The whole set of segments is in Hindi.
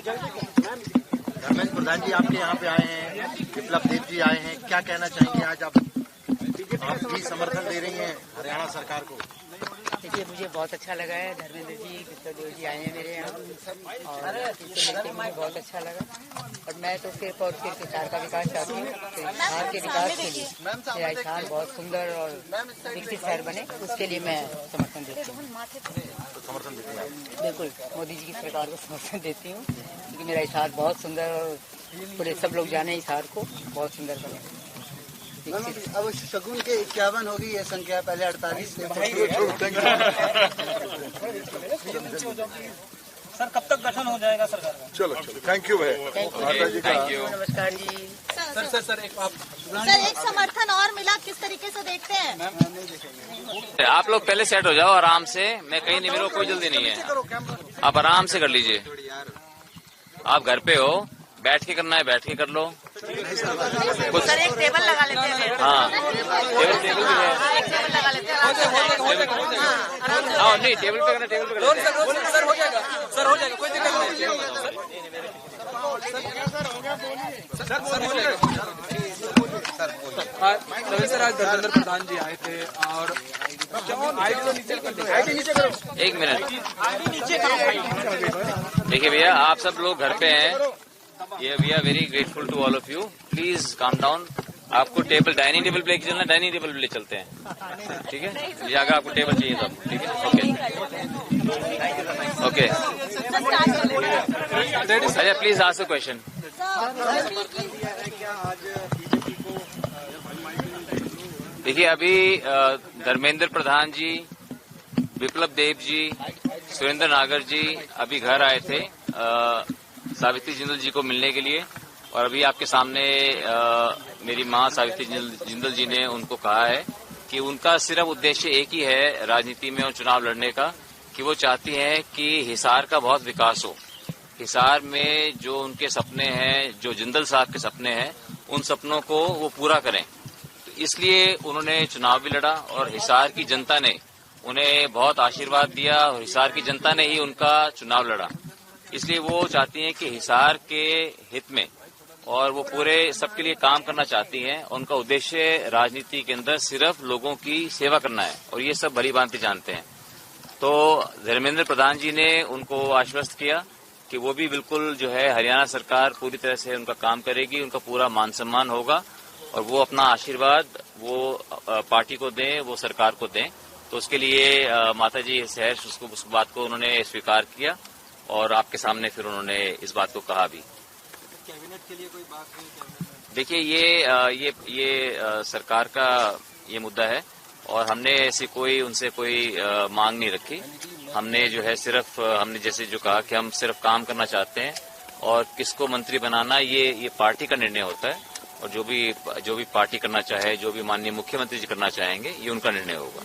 धर्मेंद्र प्रधान जी आपके यहाँ पे आए हैं, विप्लव देव जी आए हैं, क्या कहना चाहेंगे? आज आप भी समर्थन दे रही हैं हरियाणा सरकार को। देखिए, मुझे बहुत अच्छा लगा है। धर्मेंद्र जी, विप्लव देव जी आए हैं मेरे यहाँ और इनसे मिलकर मुझे बहुत अच्छा लगा। और मैं तो सिर्फ और सिर्फ हिसार का विकास चाहती हूँ। हिसार के विकास के लिए मेरा हिसार बहुत सुंदर और विकसित शहर बने, उसके लिए मैं समर्थन देती हूँ। समर्थन देते हैं? बिल्कुल, मोदी जी की सरकार को समर्थन देती हूँ, क्योंकि मेरा हिसार बहुत सुंदर और पूरे सब लोग जाने हिसार को बहुत सुंदर बने। अब शगुन के 51 होगी ये संख्या, पहले 48 थे। सर, कब तक गठन हो जाएगा सरकार का? चलो थैंक यू भाई, माता जी का नमस्कार जी। सर एक समर्थन और मिला, किस तरीके से देखते हैं? आप लोग पहले सेट हो जाओ आराम से, मैं कहीं नहीं, मेरे को कोई जल्दी नहीं है, आप आराम से कर लीजिए। आप घर पे हो, बैठ के करना है बैठ के कर लो। सर, एक टेबल लगा लेते हैं। हाँ, टेबल भी है। एक टेबल लगा लेते हैं। हाँ, नहीं, टेबल पे करना, टेबल पे करना। सर हो जाएगा, सर हो जाएगा, कोई दिक्कत नहीं। सर, आज धर्मेंद्र प्रधान जी आए थे और एक मिनट, देखिए भैया, आप सब लोग घर पे हैं, ये we are very grateful to all of you. Please calm down. आपको टेबल, डाइनिंग टेबल पे लेके चलना, डाइनिंग टेबल पे ले चलते हैं, ठीक है? ये आगे आपको टेबल चाहिए सब, ठीक है? ओके, अच्छा, प्लीज आस्क द क्वेश्चन। देखिए, अभी धर्मेंद्र प्रधान जी, विप्लव देव जी, सुरेंद्र नागर जी अभी घर आए थे सावित्री जिंदल जी को मिलने के लिए, और अभी आपके सामने मेरी मां सावित्री जिंदल जी ने उनको कहा है कि उनका सिर्फ उद्देश्य एक ही है राजनीति में और चुनाव लड़ने का, कि वो चाहती हैं कि हिसार का बहुत विकास हो। हिसार में जो उनके सपने हैं, जो जिंदल साहब के सपने हैं, उन सपनों को वो पूरा करें। तो इसलिए उन्होंने चुनाव भी लड़ा और हिसार की जनता ने उन्हें बहुत आशीर्वाद दिया और हिसार की जनता ने ही उनका चुनाव लड़ा। इसलिए वो चाहती हैं कि हिसार के हित में और वो पूरे सबके लिए काम करना चाहती हैं। उनका उद्देश्य राजनीति के अंदर सिर्फ लोगों की सेवा करना है और ये सब भली भांति जानते हैं। तो धर्मेंद्र प्रधान जी ने उनको आश्वस्त किया कि वो भी बिल्कुल जो है हरियाणा सरकार पूरी तरह से उनका काम करेगी, उनका पूरा मान सम्मान होगा और वो अपना आशीर्वाद वो पार्टी को दें, वो सरकार को दें। तो उसके लिए माता जी सहर्ष उस बात को उन्होंने स्वीकार किया और आपके सामने फिर उन्होंने इस बात को कहा भी। कैबिनेट के लिए कोई बात हुई? देखिए, ये सरकार का ये मुद्दा है और हमने ऐसी कोई उनसे कोई मांग नहीं रखी। हमने जो है सिर्फ हमने जैसे जो कहा कि हम सिर्फ काम करना चाहते हैं और किसको मंत्री बनाना ये पार्टी का निर्णय होता है और जो भी पार्टी करना चाहे, जो भी माननीय मुख्यमंत्री जी करना चाहेंगे, ये उनका निर्णय होगा।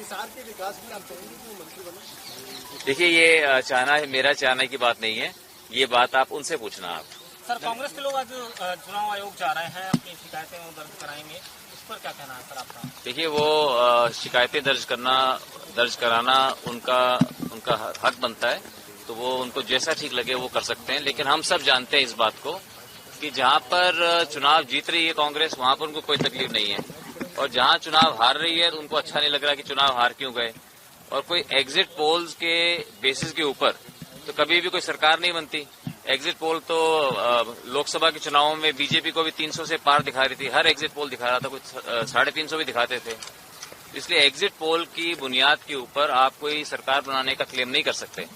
देखिए, ये चाहना है, मेरा चाहने की बात नहीं है, ये बात आप उनसे पूछना। आप सर, कांग्रेस के लोग आज चुनाव आयोग जा रहे हैं, अपनी शिकायतें वो दर्ज कराएंगे, इस पर क्या कहना है सर आपका? देखिए, वो शिकायतें दर्ज कराना उनका हक बनता है, तो वो उनको जैसा ठीक लगे वो कर सकते हैं। लेकिन हम सब जानते हैं इस बात को कि जहां पर चुनाव जीत रही है कांग्रेस, वहां पर उनको कोई तकलीफ नहीं है, और जहां चुनाव हार रही है तो उनको अच्छा नहीं लग रहा कि चुनाव हार क्यों गए। और कोई एग्जिट पोल्स के बेसिस के ऊपर तो कभी भी कोई सरकार नहीं बनती। एग्जिट पोल तो लोकसभा के चुनावों में बीजेपी को भी 300 से पार दिखा रही थी, हर एग्जिट पोल दिखा रहा था, कुछ 350 भी दिखाते थे। इसलिए एग्जिट पोल की बुनियाद के ऊपर आप कोई सरकार बनाने का क्लेम नहीं कर सकते।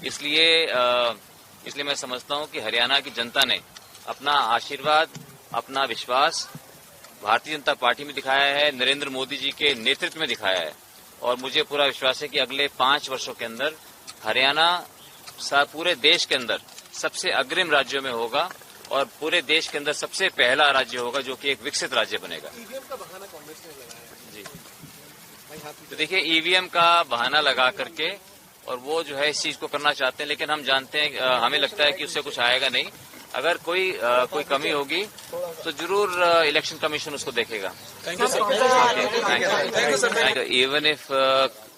इसलिए मैं समझता हूं कि हरियाणा की जनता ने अपना आशीर्वाद, अपना विश्वास भारतीय जनता पार्टी में दिखाया है, नरेंद्र मोदी जी के नेतृत्व में दिखाया है, और मुझे पूरा विश्वास है कि अगले 5 वर्षों के अंदर हरियाणा पूरे देश के अंदर सबसे अग्रिम राज्यों में होगा और पूरे देश के अंदर सबसे पहला राज्य होगा जो कि एक विकसित राज्य बनेगा। ईवीएम का बहाना कांग्रेस ने लगाया जी, तो देखिए, ईवीएम का बहाना लगा करके और वो जो है इस चीज को करना चाहते हैं, लेकिन हम जानते हैं, हमें लगता है कि उससे कुछ आएगा नहीं। अगर कोई कमी होगी तो जरूर इलेक्शन कमीशन उसको देखेगा। Even if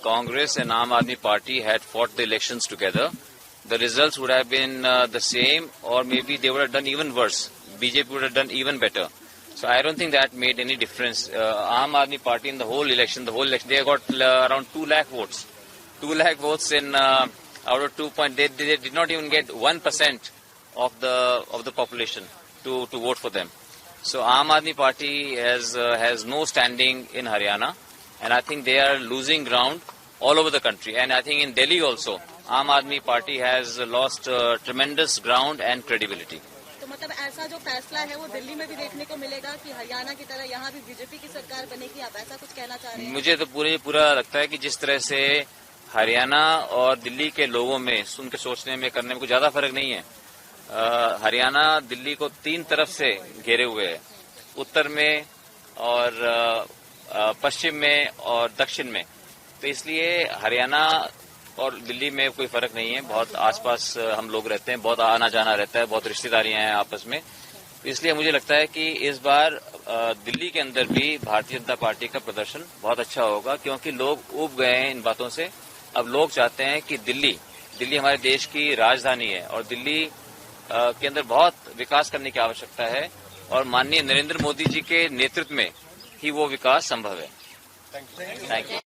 Congress and Aam Aadmi Party had fought the elections together, the results would have been the same, or maybe they would have done even worse. BJP would have done even better. So I don't think that made any difference. Aam Aadmi Party in the whole election, they got around 2 lakh votes. 2 lakh votes in out of 2 point. They did not even get 1% of the population to vote for them. So Aam Aadmi Party has no standing in Haryana, and I think they are losing ground all over the country. And I think in Delhi also, Aam Aadmi Party has lost tremendous ground and credibility. तो मतलब ऐसा जो फैसला है वो दिल्ली में भी देखने को मिलेगा कि हरियाणा की तरह यहाँ भी बीजेपी की सरकार बनेगी, आप ऐसा कुछ कहना चाह रहे हैं? मुझे तो पूरा लगता है कि जिस तरह से हरियाणा और दिल्ली के लोगों में सुन के सोचने में करने में कुछ ज्यादा फर्क नहीं है। हरियाणा दिल्ली को 3 तरफ से घेरे हुए है, उत्तर में और पश्चिम में और दक्षिण में। तो इसलिए हरियाणा और दिल्ली में कोई फर्क नहीं है। बहुत आसपास हम लोग रहते हैं, बहुत आना जाना रहता है, बहुत रिश्तेदारियां हैं आपस में। तो इसलिए मुझे लगता है कि इस बार दिल्ली के अंदर भी भारतीय जनता पार्टी का प्रदर्शन बहुत अच्छा होगा, क्योंकि लोग ऊब गए हैं इन बातों से। अब लोग चाहते हैं कि दिल्ली हमारे देश की राजधानी है और दिल्ली के अंदर बहुत विकास करने की आवश्यकता है, और माननीय नरेंद्र मोदी जी के नेतृत्व में ही वो विकास संभव है। Thank you.